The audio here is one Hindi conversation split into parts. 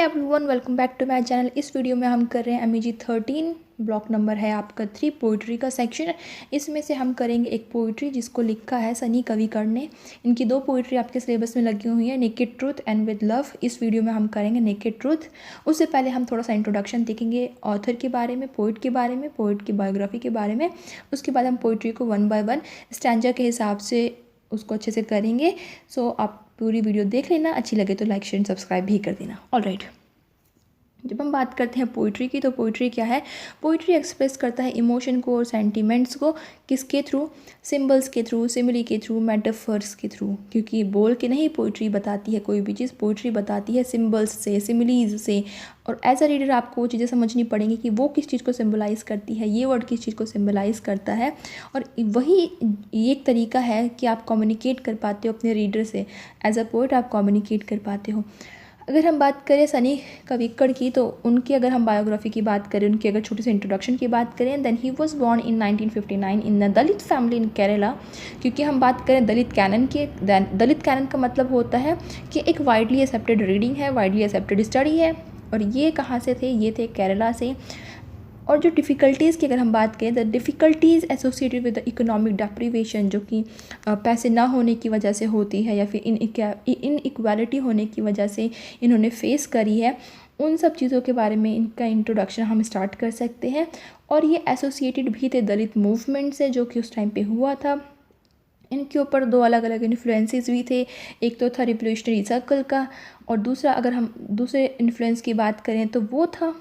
Everyone, welcome back to my channel. इस वीडियो में हम कर रहे हैं MEG 13 ब्लॉक नंबर है आपका 3 पोइट्री का सेक्शन। इसमें से हम करेंगे एक पोइट्री जिसको लिखा है सनी कविकर ने। इनकी 2 पोइट्री आपके सिलेबस में लगी हुई है, naked truth and with love. इस वीडियो में हम करेंगे नेकेड ट्रूथ। उससे पहले हम थोड़ा सा इंट्रोडक्शन देखेंगे ऑथर के बारे में, पोइट के बारे में, पोइट की बायोग्राफी के बारे में। उसके बाद हम पोइट्री को 1 बाय 1 स्टैंजा के हिसाब से उसको अच्छे से करेंगे। सो आप पूरी वीडियो देख लेना, अच्छी लगे तो लाइक शेयर सब्सक्राइब भी कर देना। ऑलराइट, जब हम बात करते हैं पोइट्री की, तो पोइट्री क्या है? पोइट्री एक्सप्रेस करता है इमोशन को और सेंटिमेंट्स को। किसके थ्रू? सिंबल्स के थ्रू, सिमिली के थ्रू, मेटाफर्स के थ्रू। क्योंकि बोल के नहीं पोइट्री बताती है कोई भी चीज़, पोइट्री बताती है सिंबल्स से, सिमिलीज से। और एज अ रीडर आपको वो चीज़ें समझनी पड़ेंगी कि वो किस चीज़ को सिम्बलाइज़ करती है, ये वर्ड किस चीज़ को सिम्बलाइज़ करता है। और वही एक तरीका है कि आप कम्युनिकेट कर पाते हो अपने रीडर से। एज अ पोइट आप कम्युनिकेट कर पाते हो। अगर हम बात करें सनी कविक्कड़ की, तो उनकी अगर हम बायोग्राफी की बात करें, उनकी अगर छोटी सी इंट्रोडक्शन की बात करें, then he was born in 1959 in the Dalit family in Kerala. क्योंकि हम बात करें दलित कैनन की, दलित कैनन का मतलब होता है कि एक वाइडली एक्सेप्टेड रीडिंग है, वाइडली एक्सेप्टेड स्टडी है। और ये कहाँ से थे? ये थे केरला से। और जो डिफ़िकल्टीज़ की अगर हम बात करें, the difficulties associated with the economic deprivation, जो कि पैसे ना होने की वजह से होती है या फिर इनइक्वालिटी होने की वजह से इन्होंने फेस करी है, उन सब चीज़ों के बारे में इनका इंट्रोडक्शन हम स्टार्ट कर सकते हैं। और ये एसोसिएटेड भी थे दलित मूवमेंट से, जो कि उस टाइम पे हुआ था। इनके ऊपर 2 अलग अलग इन्फ्लुएंसेस भी थे। एक तो था रिवोल्यूशनरी सर्कल का, और दूसरा अगर हम दूसरे इन्फ्लुएंस की बात करें तो वो था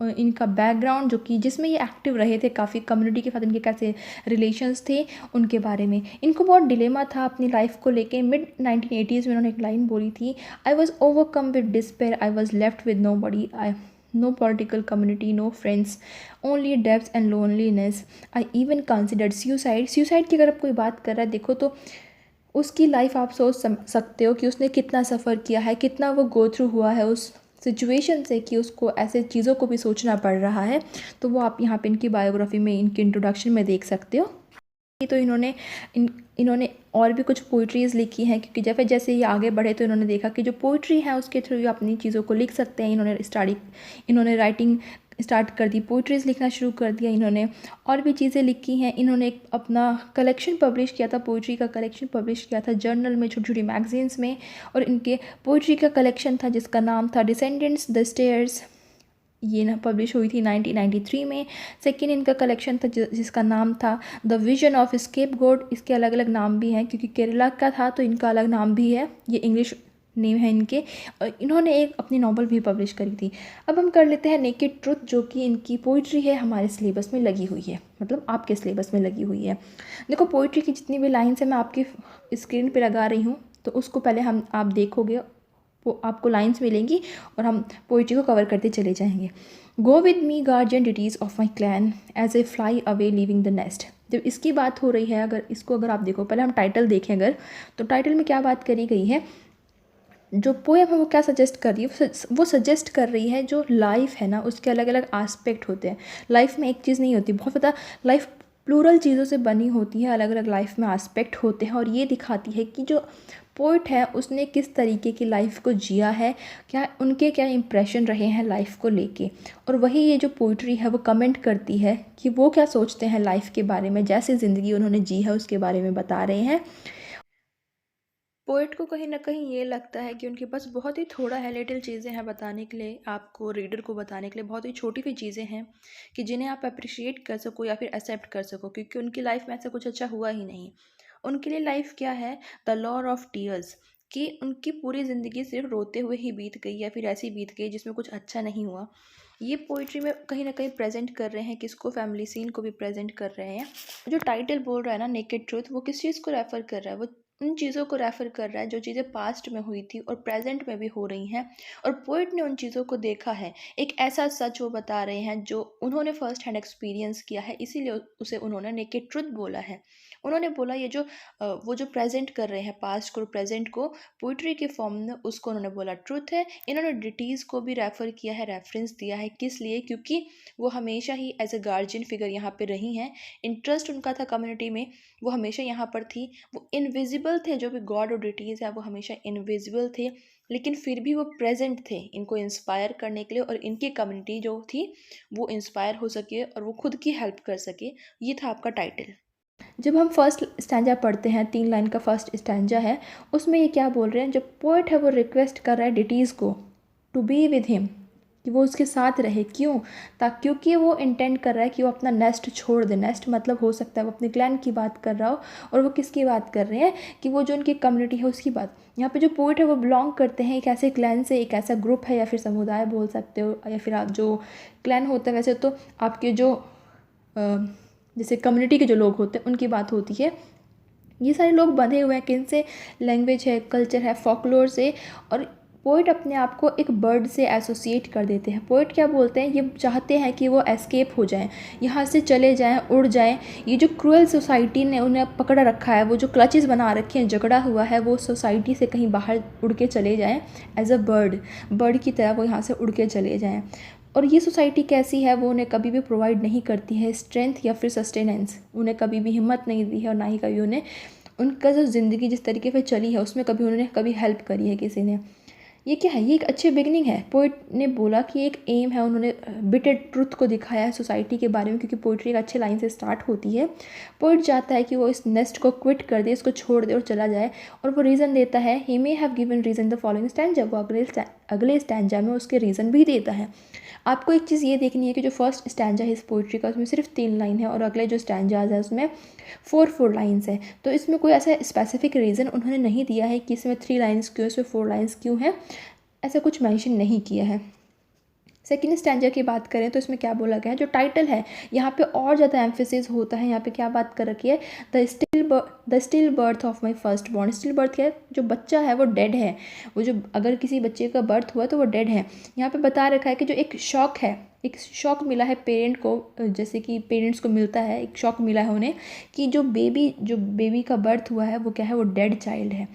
इनका बैकग्राउंड, जो कि जिसमें ये एक्टिव रहे थे काफ़ी, कम्युनिटी के साथ इनके कैसे रिलेशंस थे उनके बारे में। इनको बहुत डिलेमा था अपनी लाइफ को लेके। मिड 1980s में उन्होंने एक लाइन बोली थी, I was overcome with despair, I was left with nobody, I no political community, no friends, only depth and loneliness, I even considered suicide. Suicide की अगर आप कोई बात कर रहा है, देखो तो उसकी लाइफ आप सोच सकते हो कि उसने कितना सफ़र किया है, कितना वो गो थ्रू हुआ है उस सिचुएशन से कि उसको ऐसे चीज़ों को भी सोचना पड़ रहा है। तो वो आप यहाँ पे इनकी बायोग्राफी में, इनके इंट्रोडक्शन में देख सकते हो। तो इन्होंने और भी कुछ पोइट्रीज़ लिखी हैं, क्योंकि जैसे जैसे ये आगे बढ़े तो इन्होंने देखा कि जो पोइट्री है उसके थ्रू ये अपनी चीज़ों को लिख सकते हैं। इन्होंने राइटिंग स्टार्ट कर दी, पोइट्रीज़ लिखना शुरू कर दिया इन्होंने। और भी चीज़ें लिखी हैं इन्होंने। एक अपना कलेक्शन पब्लिश किया था, पोइट्री का कलेक्शन पब्लिश किया था जर्नल में, छोटी छोटी मैगजीन्स में। और इनके पोइट्री का कलेक्शन था जिसका नाम था डिसेंडेंट्स द स्टेयर्स। ये ना पब्लिश हुई थी 1993 में। सेकेंड इनका कलेक्शन था जिसका नाम था द विजन ऑफ स्केपगोट। इसके अलग अलग नाम भी हैं, क्योंकि केरला का था तो इनका अलग नाम भी है, ये इंग्लिश नेम है इनके। और इन्होंने एक अपनी नॉवल भी पब्लिश करी थी। अब हम कर लेते हैं नेकेड ट्रुथ, जो कि इनकी पोइट्री है, हमारे सिलेबस में लगी हुई है, मतलब आपके सिलेबस में लगी हुई है। देखो, पोइट्री की जितनी भी लाइन्स है मैं आपकी स्क्रीन पे लगा रही हूँ, तो उसको पहले आप देखोगे, वो आपको लाइन्स मिलेंगी और हम पोइट्री को कवर करते चले जाएंगे। Go with me guardian deities of my clan as a fly away leaving the nest. जब इसकी बात हो रही है, अगर आप देखो, पहले हम टाइटल देखें अगर, तो टाइटल में क्या बात करी गई है, जो पोएम है वो क्या सजेस्ट कर रही है? वो सजेस्ट कर रही है जो लाइफ है ना, उसके अलग अलग एस्पेक्ट होते हैं। लाइफ में एक चीज़ नहीं होती, बहुत ज़्यादा लाइफ प्लूरल चीज़ों से बनी होती है, अलग अलग लाइफ में एस्पेक्ट होते हैं। और ये दिखाती है कि जो पोइट है उसने किस तरीके की लाइफ को जिया है, क्या इंप्रेशन रहे हैं लाइफ को लेके। और वही ये जो पोइट्री है वो कमेंट करती है कि वो क्या सोचते हैं लाइफ के बारे में, जैसे ज़िंदगी उन्होंने जी है उसके बारे में बता रहे हैं। पोएट को कहीं ना कहीं ये लगता है कि उनके पास बहुत ही थोड़ा है, लिटिल चीज़ें हैं बताने के लिए, आपको रीडर को बताने के लिए बहुत ही छोटी सी चीज़ें हैं कि जिन्हें आप अप्रिशिएट कर सको या फिर एक्सेप्ट कर सको, क्योंकि उनकी लाइफ में ऐसा कुछ अच्छा हुआ ही नहीं। उनके लिए लाइफ क्या है? द लॉर ऑफ टीयर्स, कि उनकी पूरी ज़िंदगी सिर्फ रोते हुए ही बीत गई या फिर ऐसी बीत गई जिसमें कुछ अच्छा नहीं हुआ। ये पोइट्री में कहीं ना कहीं प्रेजेंट कर रहे हैं, किसको? फैमिली सीन को भी प्रेजेंट कर रहे हैं। जो टाइटल बोल रहा है ना, नेकेड ट्रूथ, वो किस चीज़ को रेफ़र कर रहा है? वो उन चीज़ों को रेफ़र कर रहा है जो चीज़ें पास्ट में हुई थी और प्रेजेंट में भी हो रही हैं। और पोइट ने उन चीज़ों को देखा है, एक ऐसा सच वो बता रहे हैं जो उन्होंने फर्स्ट हैंड एक्सपीरियंस किया है, इसीलिए उसे उन्होंने नेकेड ट्रुथ बोला है। उन्होंने बोला ये जो वो जो प्रेजेंट कर रहे हैं पास्ट को प्रेजेंट को पोइट्री के फॉर्म में, उसको उन्होंने बोला ट्रुथ है। इन्होंने डिटीज़ को भी रेफ़र किया है, रेफरेंस दिया है, किस लिए? क्योंकि वो हमेशा ही एज अ गार्जियन फिगर यहाँ पे रही हैं। इंटरेस्ट उनका था कम्युनिटी में, वो हमेशा यहाँ पर थी। वो इनविजिबल थे, जो भी गॉड और डिटीज़ है वो हमेशा इनविजिबल थे, लेकिन फिर भी वो प्रेजेंट थे इनको इंस्पायर करने के लिए, और इनकी कम्युनिटी जो थी वो इंस्पायर हो सके और वो खुद की हेल्प कर सके। ये था आपका टाइटल। जब हम फर्स्ट स्टैंजा पढ़ते हैं, 3 लाइन का फर्स्ट स्टैंजा है, उसमें ये क्या बोल रहे हैं? जो पोएट है वो रिक्वेस्ट कर रहा है डिटीज़ को टू बी विद हिम, कि वो उसके साथ रहे। क्यों? क्योंकि वो इंटेंड कर रहा है कि वो अपना नेस्ट छोड़ दे। नेस्ट मतलब हो सकता है वो अपने क्लैन की बात कर रहा हो, और वो किसकी बात कर रहे हैं? कि वो जो उनकी कम्युनिटी है उसकी बात। यहाँ पे जो पोएट है वो बिलोंग करते हैं एक ऐसे क्लैन से, एक ऐसा ग्रुप है या फिर समुदाय बोल सकते हो, या फिर आप जो क्लैन होता है, वैसे तो आपके जो जैसे कम्युनिटी के जो लोग होते हैं उनकी बात होती है। ये सारे लोग बंधे हुए हैं किन से? लैंग्वेज है, कल्चर है, फॉकलोर से। और पोइट अपने आप को एक बर्ड से एसोसिएट कर देते हैं। पोइट क्या बोलते हैं? ये चाहते हैं कि वो एस्केप हो जाएं, यहाँ से चले जाएं, उड़ जाएं। ये जो क्रूअल सोसाइटी ने उन्हें पकड़ रखा है, वो जो क्लचेस बना रखे हैं, जकड़ा हुआ है, वो सोसाइटी से कहीं बाहर उड़ के चले जाएं एज अ बर्ड की तरह वो यहाँ से उड़ के चले जाएं। और ये सोसाइटी कैसी है? वो उन्हें कभी भी प्रोवाइड नहीं करती है स्ट्रेंथ या फिर सस्टेनेंस। उन्हें कभी भी हिम्मत नहीं दी है, और ना ही कभी उन्हें उनका जो ज़िंदगी जिस तरीके से चली है उसमें कभी उन्होंने कभी हेल्प करी है किसी ने। ये क्या है? ये एक अच्छी बिगनिंग है। पोइट ने बोला कि एक एम है, उन्होंने बिटर ट्रुथ को दिखाया है सोसाइटी के बारे में, क्योंकि पोइट्री एक अच्छे लाइन से स्टार्ट होती है। पोइट चाहता है कि वो इस नेस्ट को क्विट कर दे, इसको छोड़ दे और चला जाए, और वो रीज़न देता है। He may have given reason the following stanza, वो अगले स्टैंजा में उसके रीज़न भी देता है। आपको एक चीज़ ये देखनी है कि जो फर्स्ट स्टैंजा है इस पोइट्री का, उसमें सिर्फ 3 लाइन है, और अगले जो स्टैंजाज है उसमें 4 लाइन्स है। तो इसमें कोई ऐसा स्पेसिफिक रीज़न उन्होंने नहीं दिया है कि इसमें 3 लाइन्स क्यों, इसमें 4 लाइन्स क्यों है, ऐसा कुछ मेंशन नहीं किया है। सेकेंड स्टैंजा की बात करें तो इसमें क्या बोला गया है? जो टाइटल है यहाँ पे और ज़्यादा एम्फेसिस होता है। यहाँ पे क्या बात कर रखी है? The still birth of my first born. Still birth क्या है? जो बच्चा है वो डेड है। वो जो अगर किसी बच्चे का बर्थ हुआ तो वो डेड है। यहाँ पे बता रखा है कि जो एक शॉक है, एक शॉक मिला है पेरेंट को, जैसे कि पेरेंट्स को मिलता है, एक शॉक मिला है उन्हें कि जो बेबी का बर्थ हुआ है वो क्या है? वो डेड चाइल्ड है।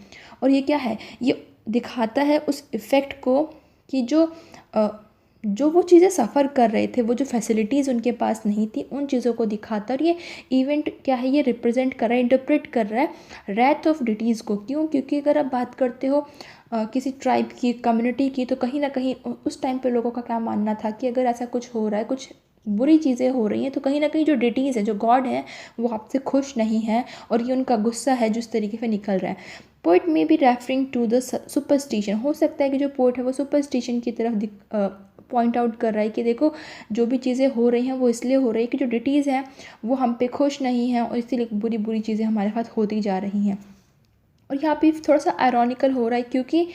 और ये क्या है? ये दिखाता है उस इफ़ेक्ट को कि जो वो चीज़ें सफ़र कर रहे थे, वो जो फैसिलिटीज़ उनके पास नहीं थी, उन चीज़ों को दिखाता। और ये इवेंट क्या है? ये रिप्रेजेंट कर रहा है, इंटरप्रेट कर रहा है रैथ ऑफ डिटीज़ को। क्यों? क्योंकि अगर आप बात करते हो किसी ट्राइब की, कम्युनिटी की, तो कहीं ना कहीं उस टाइम पे लोगों का क्या मानना था कि अगर ऐसा कुछ हो रहा है, कुछ बुरी चीज़ें हो रही हैं, तो कहीं ना कहीं जो डिटीज़ है, जो गॉड है, वो आपसे खुश नहीं है, और ये उनका गुस्सा है जिस तरीके से निकल रहा है। पोइट में भी रेफरिंग टू द सुपरस्टिशन। हो सकता है कि जो पोइट है वो सुपरस्टिशन की तरफ पॉइंट आउट कर रहा है कि देखो जो भी चीज़ें हो रही हैं वो इसलिए हो रही है कि जो डिटीज़ हैं वो हम पे खुश नहीं हैं, और इसीलिए बुरी बुरी चीज़ें हमारे साथ होती जा रही हैं। और यहाँ पे थोड़ा सा आयरॉनिकल हो रहा है, क्योंकि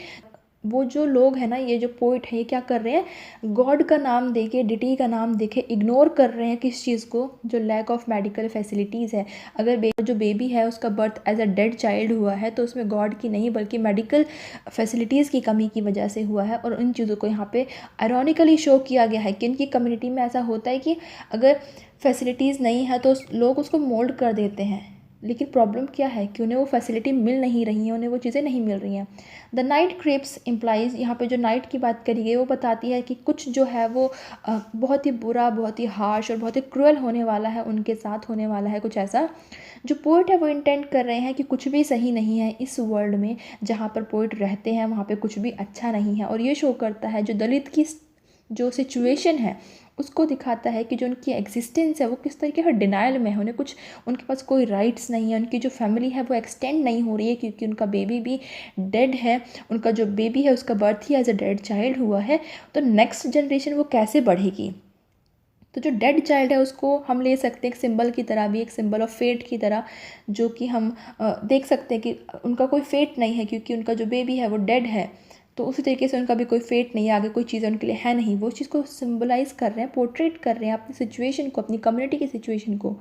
वो जो लोग हैं ना, ये जो पोइट है, ये क्या कर रहे हैं? गॉड का नाम देके, डिटी का नाम देके इग्नोर कर रहे हैं किस चीज़ को? जो लैक ऑफ मेडिकल फैसिलिटीज़ है। अगर जो बेबी है उसका birth as a dead child हुआ है, तो उसमें गॉड की नहीं बल्कि मेडिकल फैसिलिटीज़ की कमी की वजह से हुआ है। और इन चीज़ों को यहाँ पे आयरॉनिकली शो किया गया है कि इनकी कम्युनिटी में ऐसा होता है कि अगर फैसिलिटीज़ नहीं है तो लोग उसको मोल्ड कर देते हैं, लेकिन प्रॉब्लम क्या है कि उन्हें वो फैसिलिटी मिल नहीं रही है, उन्हें वो चीज़ें नहीं मिल रही हैं। द नाइट क्रेप्स इम्प्लाइज, यहाँ पे जो नाइट की बात करी गई वो बताती है कि कुछ जो है वो बहुत ही बुरा, बहुत ही हार्श और बहुत ही क्रूअल होने वाला है, उनके साथ होने वाला है कुछ ऐसा। जो पोइट है वो इंटेंड कर रहे हैं कि कुछ भी सही नहीं है इस वर्ल्ड में, जहाँ पर पोइट रहते हैं वहाँ पे कुछ भी अच्छा नहीं है। और ये शो करता है जो दलित की जो सिचुएशन है उसको दिखाता है कि जो उनकी एग्जिस्टेंस है वो किस तरीके से डिनाइल में है। उन्हें कुछ, उनके पास कोई राइट्स नहीं है, उनकी जो फैमिली है वो एक्सटेंड नहीं हो रही है क्योंकि उनका बेबी भी डेड है। उनका जो बेबी है उसका बर्थ ही एज अ डेड चाइल्ड हुआ है, तो नेक्स्ट जनरेशन वो कैसे बढ़ेगी? तो जो डेड चाइल्ड है उसको हम ले सकते हैं एक सिंबल की तरह, भी एक सिंबल ऑफ फेट की तरह, जो कि हम देख सकते हैं कि उनका कोई फेट नहीं है क्योंकि उनका जो बेबी है वो डेड है। तो उसी तरीके से उनका भी कोई फेट नहीं है, आगे कोई चीज़ उनके लिए है नहीं। वो चीज़ को सिंबलाइज कर रहे हैं, पोर्ट्रेट कर रहे हैं अपनी सिचुएशन को, अपनी कम्युनिटी की सिचुएशन को।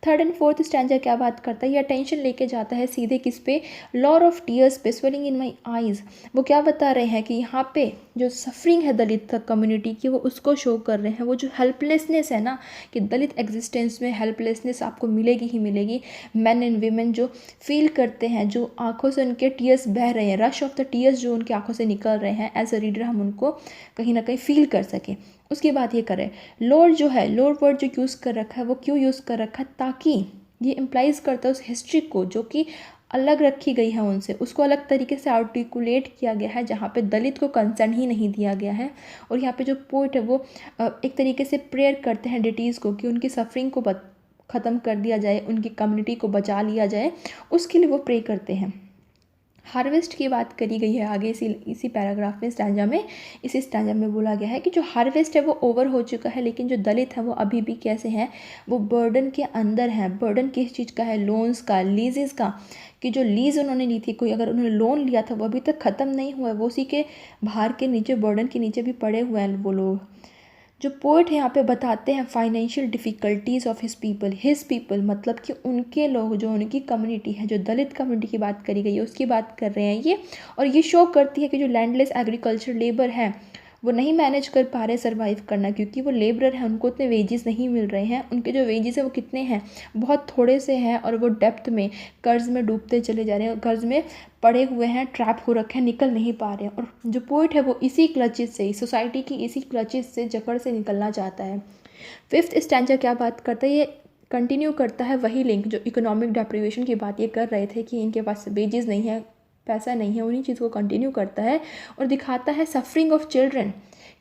थर्ड एंड फोर्थ स्टैंजा क्या बात करता है? ये अटेंशन लेके जाता है सीधे किस पे? लॉर ऑफ टीयर्स पे, स्वेलिंग इन माई आइज़। वो क्या बता रहे हैं कि यहाँ पे जो सफरिंग है दलित कम्युनिटी की वो उसको शो कर रहे हैं। वो जो हेल्पलेसनेस है ना, कि दलित एग्जिस्टेंस में हेल्पलेसनेस आपको मिलेगी ही मिलेगी। मैन एंड वीमेन जो फील करते हैं, जो आंखों से उनके टीयर्स बह रहे हैं, रश ऑफ द टीयर्स जो उनकी आंखों से निकल रहे हैं, एज अ रीडर हम उनको कहीं ना कहीं फील कर सकें। उसकी बात ये करें, लोअर जो है, लोअर वर्ड जो यूज़ कर रखा है वो क्यों यूज़ कर रखा है, ताकि ये इम्प्लाइज करता है उस हिस्ट्री को जो कि अलग रखी गई है उनसे, उसको अलग तरीके से आर्टिकुलेट किया गया है, जहाँ पे दलित को कंसर्न ही नहीं दिया गया है। और यहाँ पे जो पोइट है वो एक तरीके से प्रेयर करते हैं डिटीज़ को कि उनकी सफरिंग को ख़त्म कर दिया जाए, उनकी कम्युनिटी को बचा लिया जाए, उसके लिए वो प्रे करते हैं। हार्वेस्ट की बात करी गई है आगे इसी पैराग्राफ में, स्टैंजा में, इसी स्टैंजा में बोला गया है कि जो हार्वेस्ट है वो ओवर हो चुका है, लेकिन जो दलित है वो अभी भी कैसे हैं, वो बर्डन के अंदर हैं। बर्डन किस चीज़ का है, लोन्स का, लीजेस का, कि जो लीज़ उन्होंने ली थी, कोई अगर उन्होंने लोन लिया था वो अभी तक ख़त्म नहीं हुआ है, वो उसी के भार के नीचे, बर्डन के नीचे भी पड़े हुए हैं वो लोग। जो पोइट है यहाँ पे बताते हैं financial difficulties of his people, मतलब कि उनके लोग, जो उनकी कम्युनिटी है, जो दलित कम्युनिटी की बात करी गई है उसकी बात कर रहे हैं ये। और ये शो करती है कि जो लैंडलेस एग्रीकल्चर लेबर है वो नहीं मैनेज कर पा रहे सर्वाइव करना, क्योंकि वो लेबरर हैं, उनको उतने वेजेस नहीं मिल रहे हैं। उनके जो वेजेस हैं वो कितने हैं, बहुत थोड़े से हैं, और वो डेप्थ में, कर्ज में डूबते चले जा रहे हैं, कर्ज में पड़े हुए हैं, ट्रैप हो रखे हैं, निकल नहीं पा रहे हैं। और जो पोइट है वो इसी क्लचेस से, सोसाइटी की इसी क्लचेस से, जकड़ से निकलना चाहता है। फिफ्थ स्टैंजा क्या बात करता है, ये कंटिन्यू करता है वही लिंक जो इकोनॉमिक डेप्रिवेशन की बात ये कर रहे थे कि इनके पास वेजेस नहीं है, पैसा नहीं है, उन्हीं चीज़ को कंटिन्यू करता है और दिखाता है सफरिंग ऑफ चिल्ड्रन,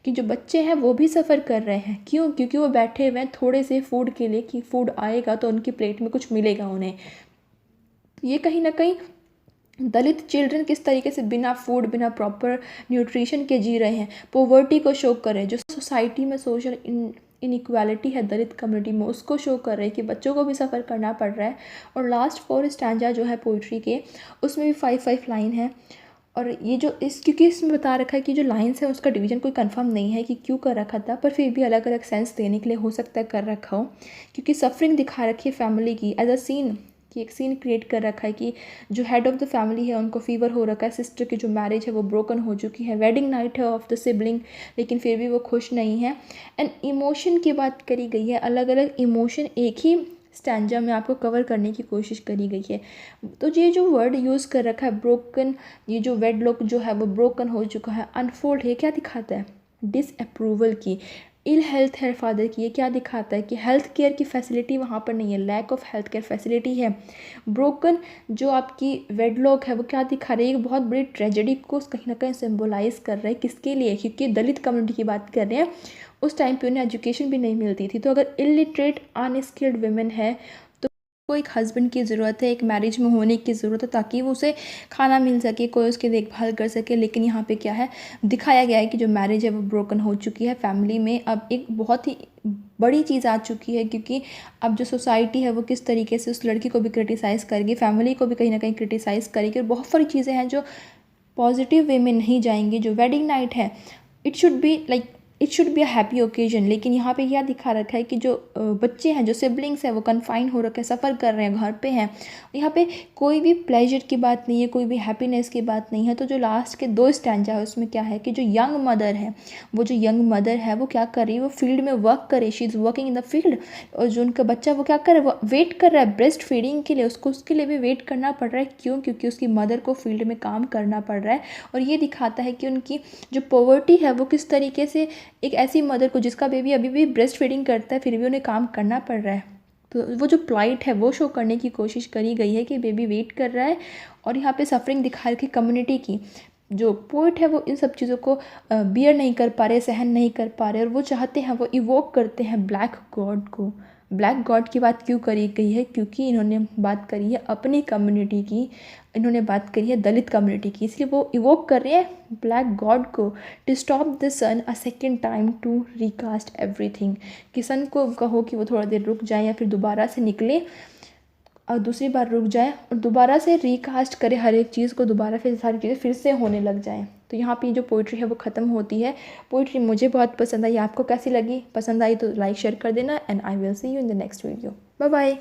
कि जो बच्चे हैं वो भी सफ़र कर रहे हैं। क्यों? क्योंकि वो बैठे हुए हैं थोड़े से फूड के लिए, कि फूड आएगा तो उनकी प्लेट में कुछ मिलेगा उन्हें। ये कहीं ना कहीं दलित चिल्ड्रन किस तरीके से बिना फूड, बिना प्रॉपर न्यूट्रिशन के जी रहे हैं, पोवर्टी को शो कर रहे हैं। जो सोसाइटी में सोशल इनइक्वालिटी है दलित कम्युनिटी में, उसको शो कर रहे हैं कि बच्चों को भी सफ़र करना पड़ रहा है। और लास्ट 4 स्टैंजा जो है पोइट्री के, उसमें भी 5 लाइन है। और ये जो क्योंकि इसमें बता रखा है कि जो लाइन्स है उसका डिवीज़न कोई कंफर्म नहीं है कि क्यों कर रखा था, पर फिर भी अलग अलग सेंस देने के लिए हो सकता है कर रखा हो, क्योंकि सफरिंग दिखा रखी है फैमिली की एज अ सीन, कि एक सीन क्रिएट कर रखा है कि जो हेड ऑफ़ द फैमिली है उनको फीवर हो रखा है, सिस्टर की जो मैरिज है वो ब्रोकन हो चुकी है, वेडिंग नाइट है ऑफ द सिबलिंग, लेकिन फिर भी वो खुश नहीं है। एंड इमोशन की बात करी गई है, अलग अलग इमोशन एक ही स्टैंजा में आपको कवर करने की कोशिश करी गई है। तो ये जो वर्ड यूज़ कर रखा है ब्रोकन, ये जो वेडलॉक जो है वो ब्रोकन हो चुका है, अनफोल्ड है, क्या दिखाता है, डिसअप्रूवल की, इल हेल्थ है फादर की, ये क्या दिखाता है कि हेल्थ केयर की फैसिलिटी वहाँ पर नहीं है, lack of health care facility है। ब्रोकन जो आपकी वेडलॉक है वो क्या दिखा रही है, एक बहुत बड़ी ट्रेजेडी को कहीं ना कहीं सिम्बोलाइज कर रहा है, किसके लिए, क्योंकि दलित कम्युनिटी की बात कर रहे हैं, उस टाइम पे उन्हें एजुकेशन भी नहीं मिलती थी। तो अगर इलिटरेट अनस्किल्ड वुमेन है तो को एक हस्बैंड की ज़रूरत है, एक मैरिज में होने की ज़रूरत है, ताकि वो उसे खाना मिल सके, कोई उसकी देखभाल कर सके। लेकिन यहाँ पे क्या है, दिखाया गया है कि जो मैरिज है वो ब्रोकन हो चुकी है फैमिली में, अब एक बहुत ही बड़ी चीज़ आ चुकी है, क्योंकि अब जो सोसाइटी है वो किस तरीके से उस लड़की को भी क्रिटिसाइज़ करेगी, फैमिली को भी कहीं ना कहीं क्रिटिसाइज़ करेगी, और बहुत सारी चीज़ें हैं जो पॉजिटिव वे में नहीं जाएंगी। जो वेडिंग नाइट है, it should be a happy occasion, लेकिन यहाँ पे क्या दिखा रखा है कि जो बच्चे हैं, जो सिबलिंग्स हैं, वो कन्फाइन हो रखे हैं, सफ़र कर रहे हैं, घर पे हैं, यहाँ पे कोई भी प्लेजर की बात नहीं है, कोई भी हैप्पीनेस की बात नहीं है। तो जो लास्ट के 2 स्टैंजा है उसमें क्या है कि जो यंग मदर है, वो जो यंग मदर है वो क्या कर रही है, वो फील्ड में वर्क करे, she is working in the field, और जो उनका बच्चा वो क्या कर रहा है, वो वेट कर रहा है ब्रेस्ट फीडिंग के लिए, उसको उसके लिए भी वेट करना पड़ रहा है। क्यों? क्योंकि उसकी मदर को फील्ड में काम करना पड़ रहा है। और ये दिखाता है कि उनकी जो पॉवर्टी है वो किस तरीके से, एक ऐसी मदर को जिसका बेबी अभी भी ब्रेस्ट फीडिंग करता है फिर भी उन्हें काम करना पड़ रहा है, तो वो जो प्लाइट है वो शो करने की कोशिश करी गई है कि बेबी वेट कर रहा है। और यहाँ पे सफरिंग दिखा रखी कम्युनिटी की, जो पोइट है वो इन सब चीज़ों को बियर नहीं कर पा रहे, सहन नहीं कर पा रहे, और वो चाहते हैं, वो इवोक करते हैं ब्लैक गॉड को। ब्लैक गॉड की बात क्यों करी गई है, क्योंकि इन्होंने बात करी है अपनी कम्युनिटी की, इन्होंने बात करी है दलित कम्युनिटी की, इसलिए वो इवोक कर रहे हैं ब्लैक गॉड को, to stop the sun a second time to recast everything, कि सन को कहो कि वो थोड़ा देर रुक जाए या फिर दोबारा से निकले और दूसरी बार रुक जाए और दोबारा से रिकास्ट करे हर एक चीज़ को, दोबारा फिर सारी चीज़ें फिर से होने लग जाएँ। तो यहाँ पे जो पोइट्री है वो ख़त्म होती है। पोइट्री मुझे बहुत पसंद आई, आपको कैसी लगी? पसंद आई तो लाइक शेयर कर देना, and I will see you in the next video. Bye bye.